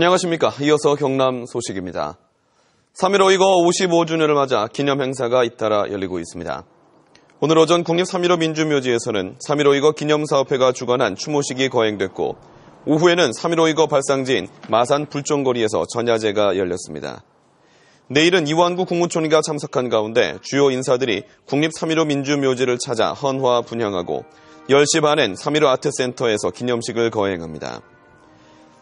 안녕하십니까. 이어서 경남 소식입니다. 3.15 이거 55주년을 맞아 기념 행사가 잇따라 열리고 있습니다. 오늘 오전 국립 3.15 민주묘지에서는 3.15 이거 기념사업회가 주관한 추모식이 거행됐고, 오후에는 3.15 이거 발상지인 마산 불종거리에서 전야제가 열렸습니다. 내일은 이완구 국무총리가 참석한 가운데 주요 인사들이 국립 3.15 민주묘지를 찾아 헌화 분향하고 10시 반엔 3.15 아트센터에서 기념식을 거행합니다.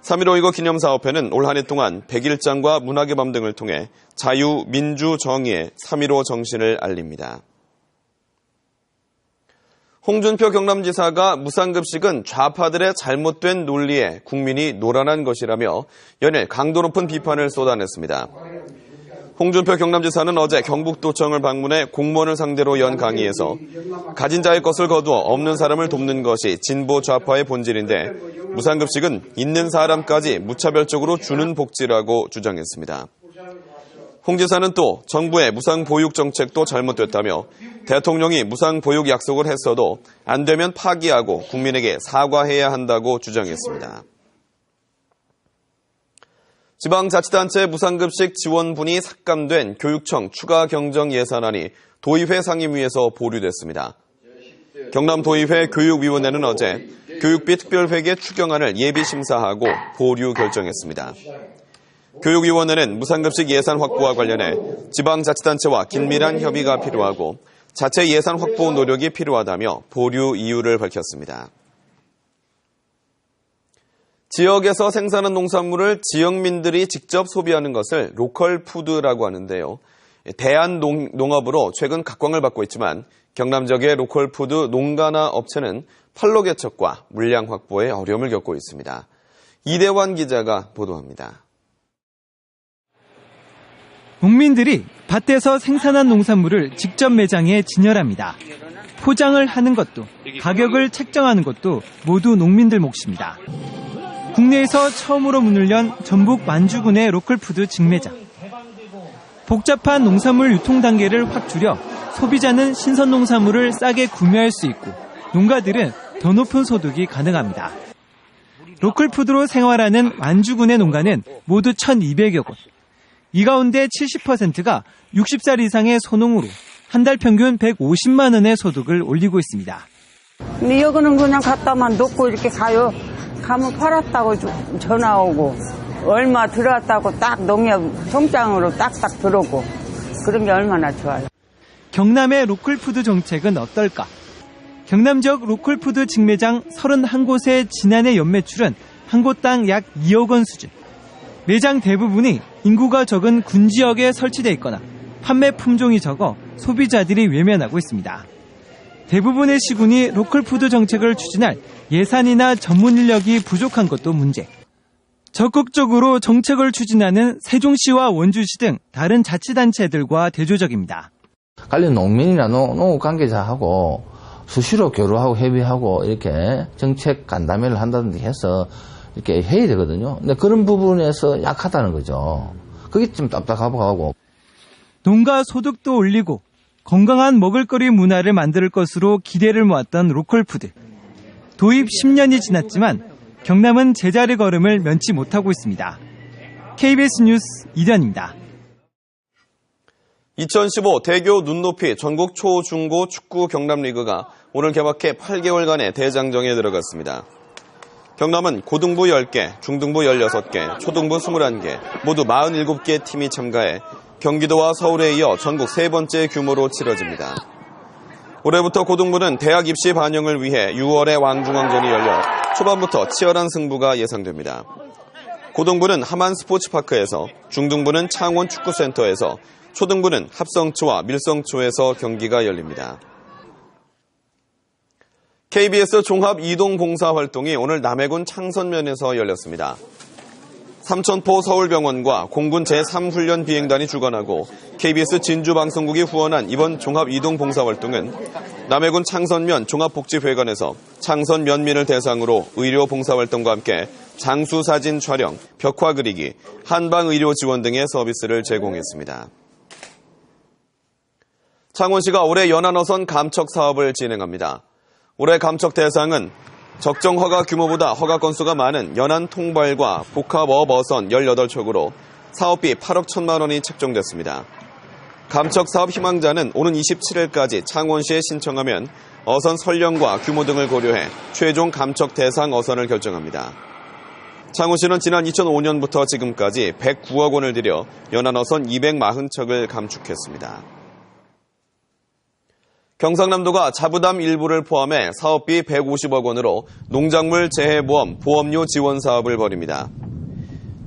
3.15 이거 기념사업회는 올 한 해 동안 100일장과 문학의 밤 등을 통해 자유, 민주, 정의의 3.15 정신을 알립니다. 홍준표 경남지사가 무상급식은 좌파들의 잘못된 논리에 국민이 노란한 것이라며 연일 강도 높은 비판을 쏟아냈습니다. 홍준표 경남지사는 어제 경북도청을 방문해 공무원을 상대로 연 강의에서 가진 자의 것을 거두어 없는 사람을 돕는 것이 진보 좌파의 본질인데 무상급식은 있는 사람까지 무차별적으로 주는 복지라고 주장했습니다. 홍 지사는 또 정부의 무상보육 정책도 잘못됐다며 대통령이 무상보육 약속을 했어도 안 되면 파기하고 국민에게 사과해야 한다고 주장했습니다. 지방자치단체 무상급식 지원분이 삭감된 교육청 추가 경정 예산안이 도의회 상임위에서 보류됐습니다. 경남도의회 교육위원회는 어제 교육비 특별회계 추경안을 예비심사하고 보류 결정했습니다. 교육위원회는 무상급식 예산 확보와 관련해 지방자치단체와 긴밀한 협의가 필요하고 자체 예산 확보 노력이 필요하다며 보류 이유를 밝혔습니다. 지역에서 생산한 농산물을 지역민들이 직접 소비하는 것을 로컬 푸드라고 하는데요. 대한농업으로 최근 각광을 받고 있지만 경남 지역의 로컬 푸드 농가나 업체는 판로 개척과 물량 확보에 어려움을 겪고 있습니다. 이대환 기자가 보도합니다. 농민들이 밭에서 생산한 농산물을 직접 매장에 진열합니다. 포장을 하는 것도 가격을 책정하는 것도 모두 농민들 몫입니다. 국내에서 처음으로 문을 연 전북 만주군의 로컬푸드 직매장. 복잡한 농산물 유통 단계를 확 줄여 소비자는 신선 농산물을 싸게 구매할 수 있고 농가들은 더 높은 소득이 가능합니다. 로컬푸드로 생활하는 만주군의 농가는 모두 1,200여 곳. 이 가운데 70%가 60살 이상의 소농으로 한 달 평균 150만 원의 소득을 올리고 있습니다. 근데 여기는 그냥 갖다만 놓고 이렇게 가요. 가면 팔았다고 전화 오고 얼마 들어왔다고 딱 농협 통장으로 딱딱 들어오고 그런 게 얼마나 좋아요. 경남의 로컬푸드 정책은 어떨까? 경남 지역 로컬푸드 직매장 31곳의 지난해 연매출은 한 곳당 약 2억 원 수준. 매장 대부분이 인구가 적은 군 지역에 설치되어 있거나 판매 품종이 적어 소비자들이 외면하고 있습니다. 대부분의 시군이 로컬푸드 정책을 추진할 예산이나 전문 인력이 부족한 것도 문제. 적극적으로 정책을 추진하는 세종시와 원주시 등 다른 자치단체들과 대조적입니다. 관련 농민이나 농업 관계자하고 수시로 교류하고 협의하고 이렇게 정책 간담회를 한다든지 해서 이렇게 해야 되거든요. 근데 그런 부분에서 약하다는 거죠. 그게 좀 답답하고. 농가 소득도 올리고 건강한 먹을거리 문화를 만들 것으로 기대를 모았던 로컬푸드. 도입 10년이 지났지만 경남은 제자리 걸음을 면치 못하고 있습니다. KBS 뉴스 이대환입니다. 2015 대교 눈높이 전국 초, 중고 축구 경남리그가 오늘 개막해 8개월간의 대장정에 들어갔습니다. 경남은 고등부 10개, 중등부 16개, 초등부 21개, 모두 47개 팀이 참가해 경기도와 서울에 이어 전국 세 번째 규모로 치러집니다. 올해부터 고등부는 대학 입시 반영을 위해 6월에 왕중왕전이 열려 초반부터 치열한 승부가 예상됩니다. 고등부는 하만 스포츠파크에서, 중등부는 창원 축구센터에서, 초등부는 합성초와 밀성초에서 경기가 열립니다. KBS 종합 이동봉사활동이 오늘 남해군 창선면에서 열렸습니다. 삼천포 서울병원과 공군 제3훈련 비행단이 주관하고 KBS 진주방송국이 후원한 이번 종합 이동봉사활동은 남해군 창선면 종합복지회관에서 창선면민을 대상으로 의료봉사활동과 함께 장수사진 촬영, 벽화 그리기, 한방의료 지원 등의 서비스를 제공했습니다. 창원시가 올해 연안어선 감척 사업을 진행합니다. 올해 감척 대상은 적정 허가 규모보다 허가 건수가 많은 연안 통발과 복합어업 어선 18척으로 사업비 8억 1천만 원이 책정됐습니다. 감척사업 희망자는 오는 27일까지 창원시에 신청하면 어선 선령과 규모 등을 고려해 최종 감척 대상 어선을 결정합니다. 창원시는 지난 2005년부터 지금까지 109억 원을 들여 연안어선 240척을 감축했습니다. 경상남도가 자부담 일부를 포함해 사업비 150억 원으로 농작물 재해보험 보험료 지원 사업을 벌입니다.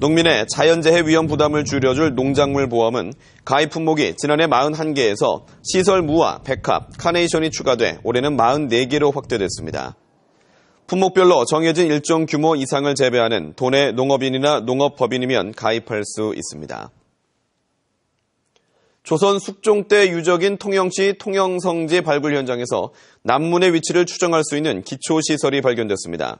농민의 자연재해 위험 부담을 줄여줄 농작물 보험은 가입 품목이 지난해 41개에서 시설무와 백합, 카네이션이 추가돼 올해는 44개로 확대됐습니다. 품목별로 정해진 일정 규모 이상을 재배하는 도내 농업인이나 농업법인이면 가입할 수 있습니다. 조선 숙종 때 유적인 통영시 통영성지 발굴 현장에서 남문의 위치를 추정할 수 있는 기초시설이 발견됐습니다.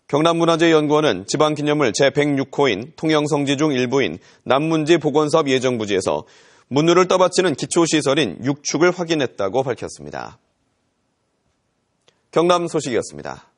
경남문화재연구원은 지방기념물 제106호인 통영성지 중 일부인 남문지 복원사업 예정부지에서 문물을 떠받치는 기초시설인 6축을 확인했다고 밝혔습니다. 경남 소식이었습니다.